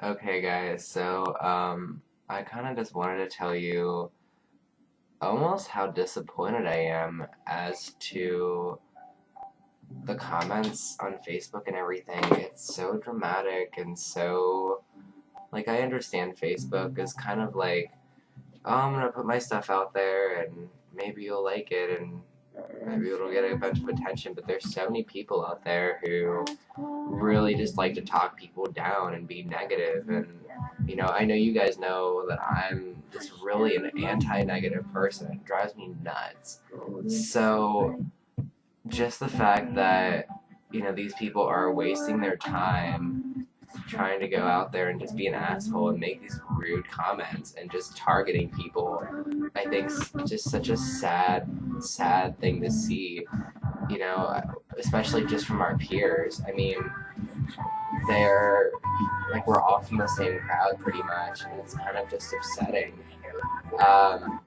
Okay, guys, I kind of just wanted to tell you almost how disappointed I am as to the comments on Facebook and everything. It's so dramatic and so, I understand Facebook is kind of like, oh, I'm gonna put my stuff out there and maybe you'll like it and maybe it'll get a bunch of attention, but there's so many people out there who really just like to talk people down and be negative. And, I know you guys know that I'm just really an anti negative person. It drives me nuts. So, just the fact that, these people are wasting their time trying to go out there and just be an asshole and make these rude comments and just targeting people, I think just such a sad thing to see, you know, especially just from our peers. I mean, they're like we're all from the same crowd pretty much, and it's kind of just upsetting um,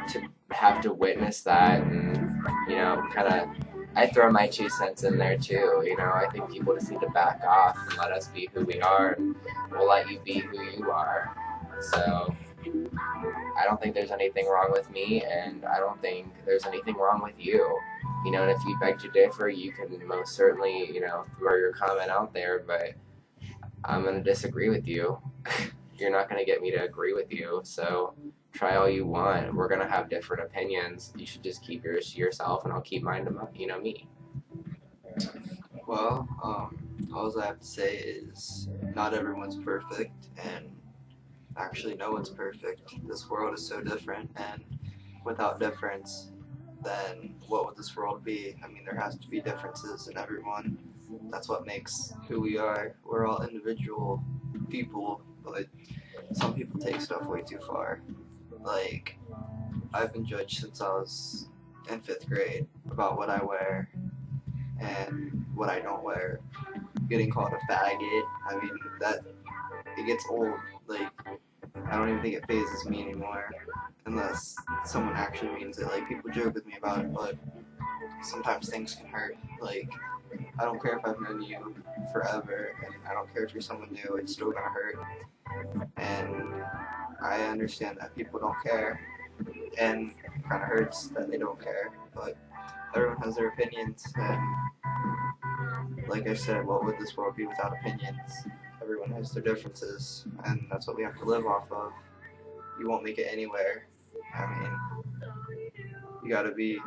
to have to witness that, and kind of. I throw my 2 cents in there too. I think people just need to back off and let us be who we are, and we'll let you be who you are. So I don't think there's anything wrong with me, and I don't think there's anything wrong with you. And if you beg to differ, you can most certainly, throw your comment out there, but I'm going to disagree with you. You're not going to get me to agree with you, so try all you want. We're going to have different opinions. You should just keep yours to yourself, and I'll keep mine to me. Well, all I have to say is not everyone's perfect, and actually no one's perfect. This world is so different, and without difference, then what would this world be? I mean, there has to be differences in everyone. That's what makes who we are. We're all individual people, but some people take stuff way too far. Like, I've been judged since I was in 5th grade about what I wear and what I don't wear. Getting called a faggot, I mean, that it gets old. Like, I don't even think it phases me anymore unless someone actually means it. Like, people joke with me about it, but sometimes things can hurt. Like, I don't care if I've known you forever, and I don't care if you're someone new, it's still gonna hurt. And I understand that people don't care, and it kind of hurts that they don't care, but everyone has their opinions, and like I said, what would this world be without opinions? Everyone has their differences, and that's what we have to live off of. You won't make it anywhere. I mean, you gotta be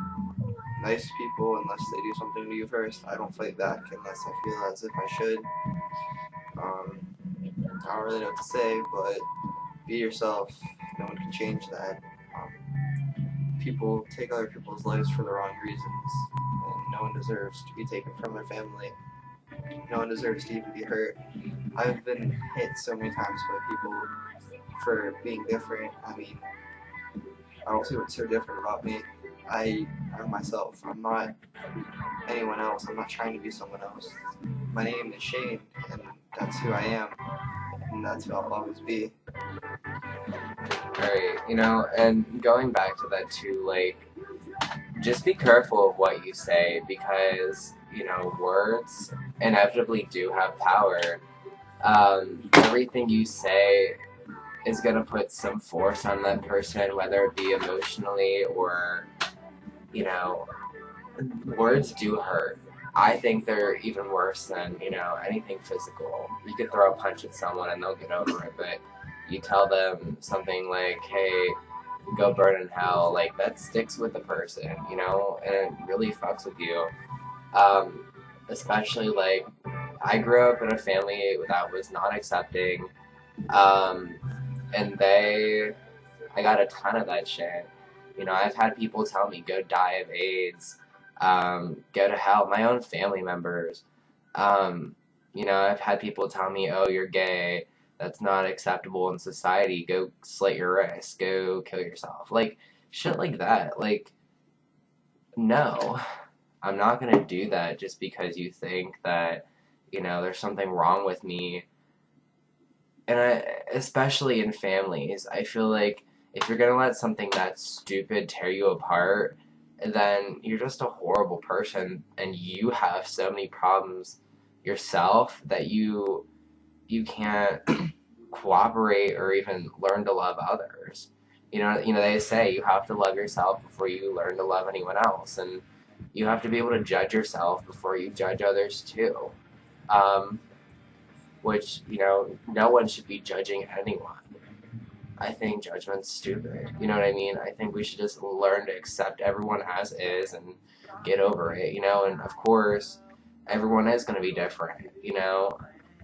nice to people unless they do something to you first. I don't fight back unless I feel as if I should. I don't really know what to say, but be yourself. No one can change that. People take other people's lives for the wrong reasons, and no one deserves to be taken from their family. No one deserves to even be hurt. I've been hit so many times by people for being different. I mean, I don't see what's so different about me. I'm myself. I'm not anyone else. I'm not trying to be someone else. My name is Shane, and that's who I am, and that's who I'll always be. Right, and going back to that too, just be careful of what you say because, words inevitably do have power. Everything you say is going to put some force on that person, whether it be emotionally or, you know, words do hurt. I think they're even worse than, anything physical. You could throw a punch at someone and they'll get over it, but you tell them something like, hey, go burn in hell, that sticks with the person, and it really fucks with you. Especially, I grew up in a family that was not accepting, um, and I got a ton of that shit. I've had people tell me, go die of AIDS, go to hell. My own family members. I've had people tell me, oh, you're gay. That's not acceptable in society. Go slit your wrist. Go kill yourself. Shit like that. No. I'm not going to do that just because you think that, there's something wrong with me. And especially in families, I feel like if you're going to let something that stupid tear you apart, then you're just a horrible person and you have so many problems yourself that you you can't cooperate or even learn to love others. They say you have to love yourself before you learn to love anyone else, and you have to be able to judge yourself before you judge others too. Um, which no one should be judging anyone. I think judgment's stupid. You know what I mean? I think we should just learn to accept everyone as is and get over it. And of course, everyone is going to be different.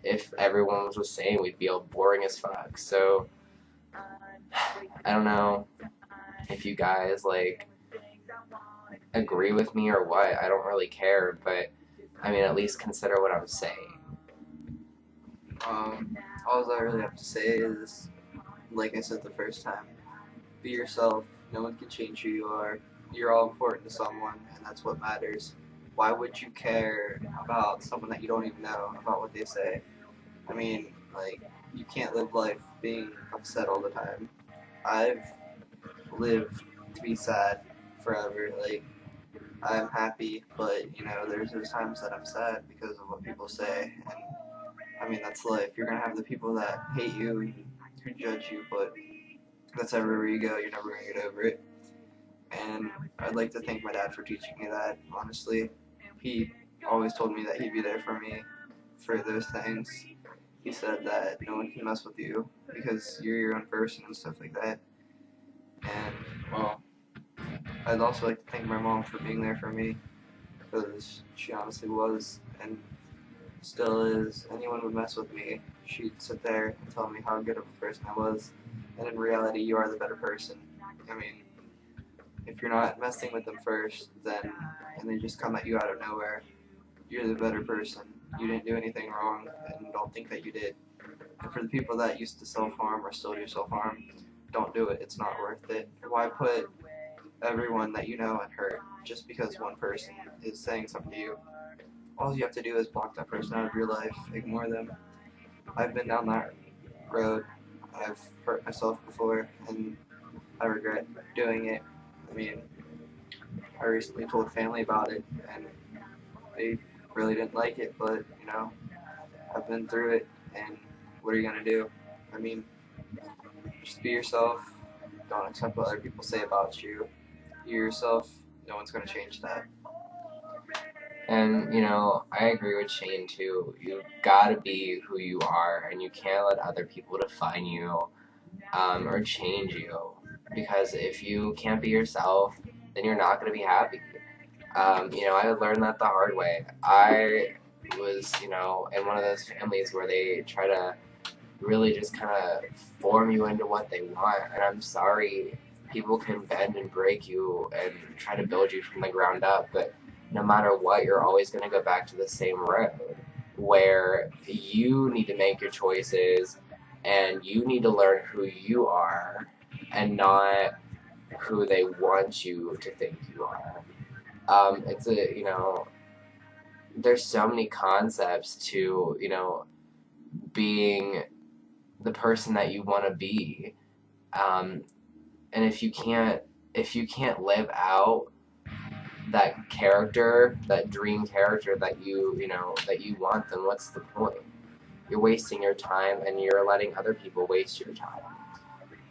If everyone was the same, we'd be all boring as fuck. So I don't know if you guys agree with me or what. I don't really care, but I mean, at least consider what I'm saying. All I really have to say is, like I said the first time, be yourself. No one can change who you are. You're all important to someone, and that's what matters. Why would you care about someone that you don't even know, about what they say? I mean, you can't live life being upset all the time. I've lived to be sad forever. I'm happy, but there's those times that I'm sad because of what people say, and I mean that's life. You're gonna have the people that hate you, who judge you, but that's everywhere you go. You're never gonna get over it. And I'd like to thank my dad for teaching me that. Honestly, he always told me that he'd be there for me for those things. He said that no one can mess with you because you're your own person and stuff like that. And well, I'd also like to thank my mom for being there for me because she honestly was and still is. Anyone would mess with me, she'd sit there and tell me how good of a person I was. And in reality, you are the better person. I mean, if you're not messing with them first, and they just come at you out of nowhere, you're the better person. You didn't do anything wrong, and don't think that you did. And for the people that used to self-harm or still do self-harm, don't do it. It's not worth it. Why put everyone that you know in hurt just because one person is saying something to you? All you have to do is block that person out of your life. Ignore them. I've been down that road. I've hurt myself before, and I regret doing it. I mean, I recently told family about it, and they really didn't like it, but I've been through it, and what are you gonna do? I mean, just be yourself. Don't accept what other people say about you. You're yourself. No one's gonna change that. And I agree with Shane too. You gotta be who you are, and you can't let other people define you or change you. Because if you can't be yourself, then you're not gonna be happy. I learned that the hard way. I was, in one of those families where they try to really just kind of form you into what they want. And I'm sorry, people can bend and break you and try to build you from the ground up, but no matter what, you're always going to go back to the same road where you need to make your choices and you need to learn who you are and not who they want you to think you are. There's so many concepts to, being the person that you want to be. And if you can't live out that character, that dream character that you want, then what's the point? You're wasting your time and you're letting other people waste your time.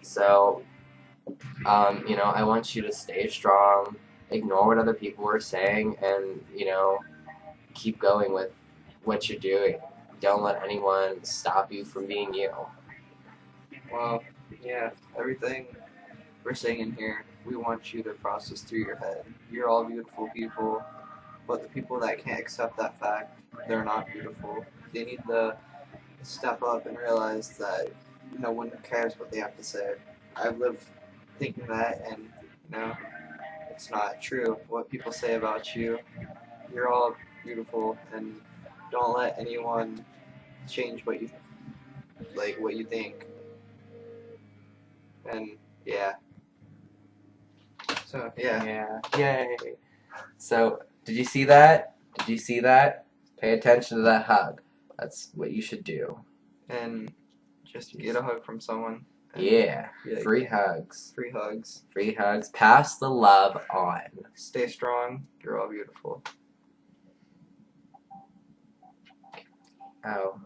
So, I want you to stay strong, ignore what other people are saying, and, keep going with what you're doing. Don't let anyone stop you from being you. Well, yeah, everything we're saying in here, we want you to process through your head. You're all beautiful people, but the people that can't accept that fact, they're not beautiful. They need to step up and realize that no one cares what they have to say. I've lived thinking that, and it's not true. What people say about you, you're all beautiful, and don't let anyone change what you think. And yeah. So yeah. Yeah. Yay. So, did you see that? Pay attention to that hug. That's what you should do. And just get a hug from someone. Yeah. Free hugs. Free hugs. Free hugs. Pass the love on. Stay strong. You're all beautiful. Oh.